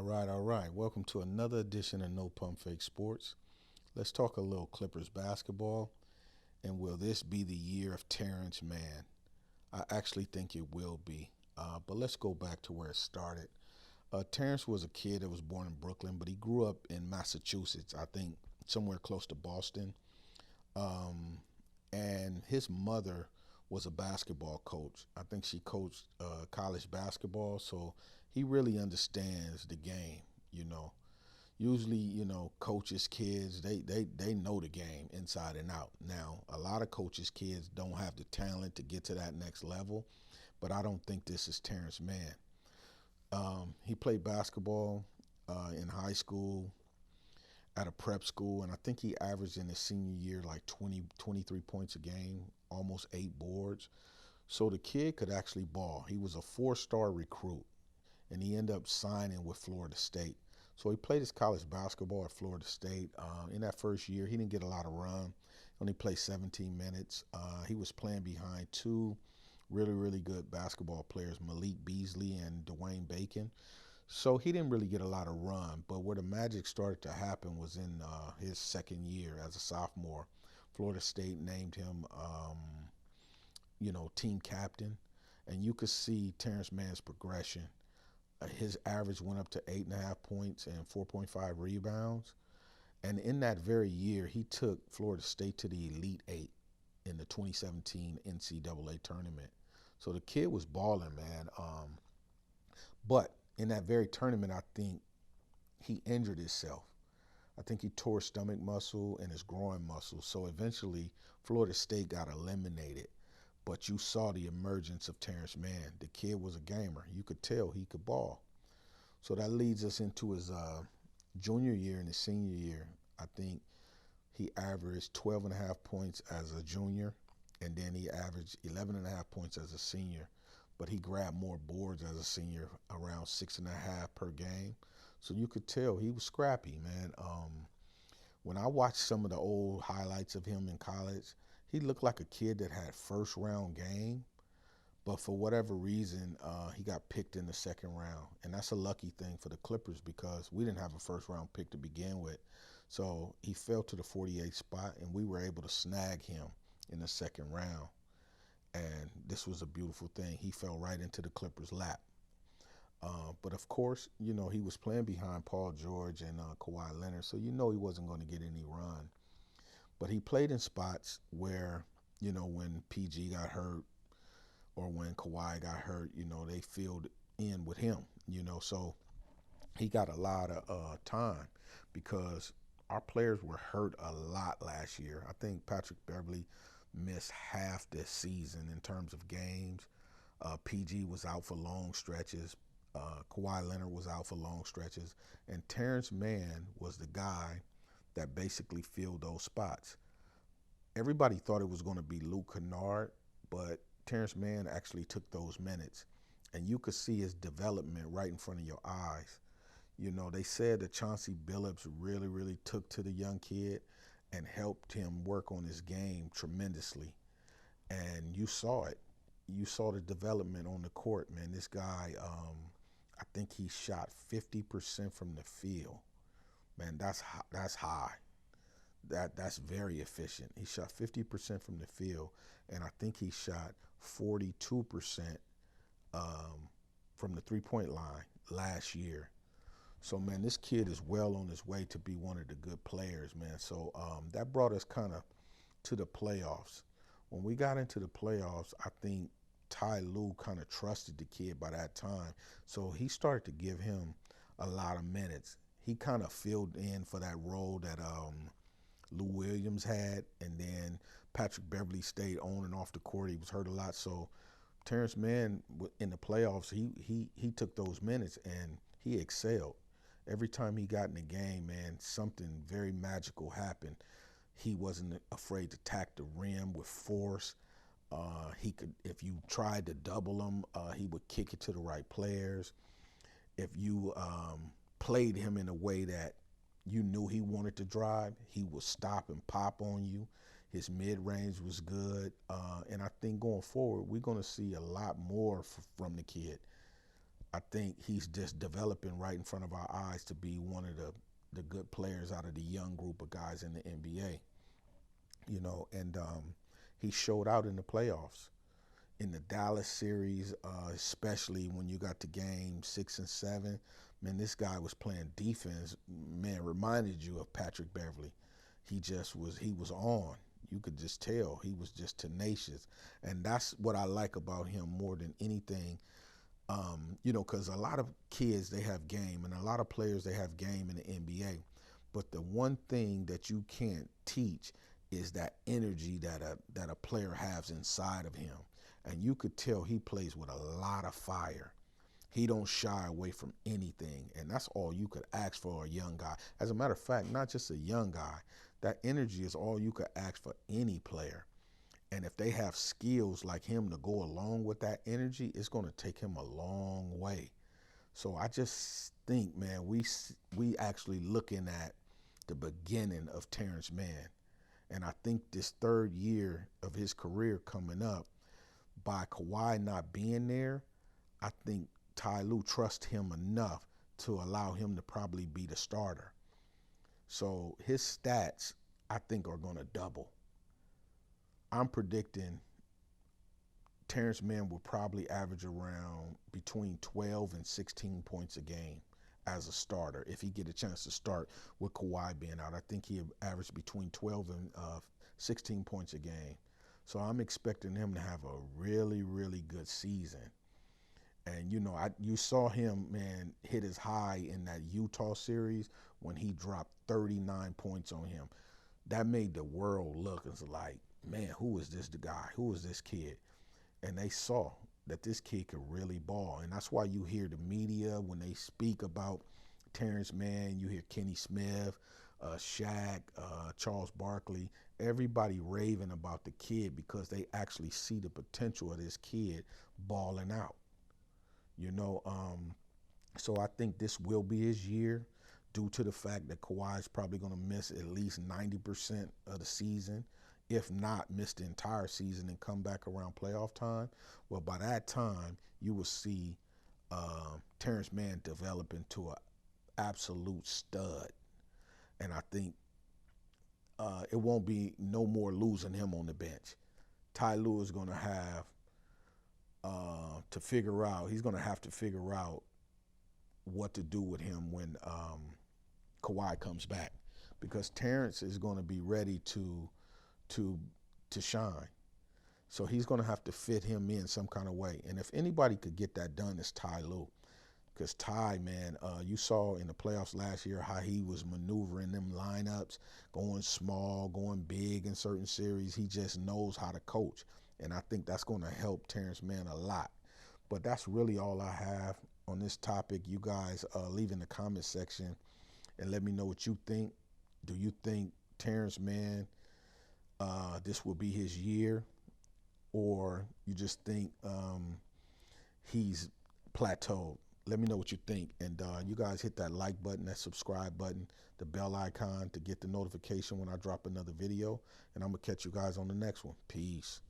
All right. Welcome to another edition of No Pump Fake Sports. Let's talk a little Clippers basketball. And will this be the year of Terrence Mann? I actually think it will be. But let's go back to where it started. Terrence was a kid that was born in Brooklyn, but he grew up in Massachusetts, I think somewhere close to Boston. And his mother was a basketball coach. I think she coached college basketball, so he really understands the game, you know. Usually, coaches' kids, they know the game inside and out. Now, a lot of coaches' kids don't have the talent to get to that next level, but I don't think this is Terrence Mann. He played basketball in high school, at a prep school, and I think he averaged in his senior year like 20, 23 points a game, almost 8 boards. So the kid could actually ball. He was a 4-star recruit, and he ended up signing with Florida State. So he played his college basketball at Florida State. In that first year, he didn't get a lot of run. He only played 17 minutes. He was playing behind two really, really good basketball players, Malik Beasley and Dwayne Bacon. So he didn't really get a lot of run, but where the magic started to happen was in his second year as a sophomore. Florida State named him, team captain, and you could see Terrence Mann's progression. His average went up to 8.5 points and 4.5 rebounds, and in that very year, he took Florida State to the Elite Eight in the 2017 NCAA tournament. So the kid was balling, man. But in that very tournament, I think he injured himself. I think he tore his stomach muscle and his groin muscle. So eventually, Florida State got eliminated. But you saw the emergence of Terrence Mann. The kid was a gamer. You could tell he could ball. So that leads us into his junior year and his senior year. I think he averaged 12.5 points as a junior, and then he averaged 11.5 points as a senior. But he grabbed more boards as a senior, around 6.5 per game. So you could tell he was scrappy, man. When I watched some of the old highlights of him in college, he looked like a kid that had first round game, but for whatever reason, he got picked in the second round. And that's a lucky thing for the Clippers because we didn't have a first round pick to begin with. So he fell to the 48th spot, and we were able to snag him in the second round. And this was a beautiful thing. He fell right into the Clippers' lap. But of course, he was playing behind Paul George and Kawhi Leonard, so he wasn't going to get any run. But he played in spots where, when PG got hurt or when Kawhi got hurt, they filled in with him, So he got a lot of time because our players were hurt a lot last year. I think Patrick Beverley missed half this season in terms of games. PG was out for long stretches. Kawhi Leonard was out for long stretches. And Terrence Mann was the guy that basically filled those spots. Everybody thought it was going to be Luke Kennard, but Terrence Mann actually took those minutes. And you could see his development right in front of your eyes. They said that Chauncey Billups really, really took to the young kid and helped him work on his game tremendously. And you saw it. You saw the development on the court, man. This guy, I think he shot 50% from the field. Man, that's high. That's very efficient. He shot 50% from the field, and I think he shot 42% from the three-point line last year. So, man, this kid is well on his way to be one of the good players, man. So that brought us kind of to the playoffs. When we got into the playoffs, I think Ty Lue kind of trusted the kid by that time. So he started to give him a lot of minutes. He kind of filled in for that role that Lou Williams had, and then Patrick Beverley stayed on and off the court. He was hurt a lot. So Terrence Mann in the playoffs, he took those minutes and he excelled. Every time he got in the game, man, something very magical happened. He wasn't afraid to tack the rim with force. He could, if you tried to double him, he would kick it to the right players. If you played him in a way that you knew he wanted to drive, he would stop and pop on you. His mid-range was good. And I think going forward, we're going to see a lot more from the kid. I think he's just developing right in front of our eyes to be one of the good players out of the young group of guys in the NBA. And he showed out in the playoffs. In the Dallas series, especially when you got to game 6 and 7, man, this guy was playing defense. Man, reminded you of Patrick Beverly. He was on. You could just tell he was just tenacious, and that's what I like about him more than anything. Because a lot of kids they have game, and a lot of players they have game in the NBA, but the one thing that you can't teach is that energy that a player has inside of him. And you could tell he plays with a lot of fire. He don't shy away from anything, and that's all you could ask for a young guy. As a matter of fact, not just a young guy, that energy is all you could ask for any player. And if they have skills like him to go along with that energy, it's going to take him a long way. So I just think, man, we actually looking at the beginning of Terrence Mann. And I think this third year of his career coming up, by Kawhi not being there, I think Ty Lue trusts him enough to allow him to probably be the starter. So his stats, I think, are going to double. I'm predicting Terrence Mann will probably average around between 12 and 16 points a game as a starter. If he get a chance to start with Kawhi being out, I think he'll average between 12 and 16 points a game. So I'm expecting him to have a really, really good season. And you saw him, man, hit his high in that Utah series when he dropped 39 points on him. That made the world look as like, man, who is this guy? Who is this kid? And they saw that this kid could really ball. And that's why you hear the media, when they speak about Terrence Mann, you hear Kenny Smith, Shaq, Charles Barkley, everybody raving about the kid because they actually see the potential of this kid balling out. So I think this will be his year due to the fact that Kawhi is probably going to miss at least 90% of the season, if not miss the entire season and come back around playoff time. Well, by that time, you will see Terrence Mann develop into an absolute stud. And I think it won't be no more losing him on the bench. Ty Lue is going to have he's going to have to figure out what to do with him when Kawhi comes back, because Terrence is going to be ready to shine. So he's going to have to fit him in some kind of way. And if anybody could get that done, it's Ty Lue. Because Ty, man, you saw in the playoffs last year how he was maneuvering them lineups, going small, going big in certain series. He just knows how to coach. And I think that's going to help Terrence Mann a lot. But that's really all I have on this topic. You guys leave in the comment section and let me know what you think. Do you think Terrence Mann, this will be his year? Or you just think he's plateaued? Let me know what you think. And you guys hit that like button, that subscribe button, the bell icon to get the notification when I drop another video. And I'm going to catch you guys on the next one. Peace.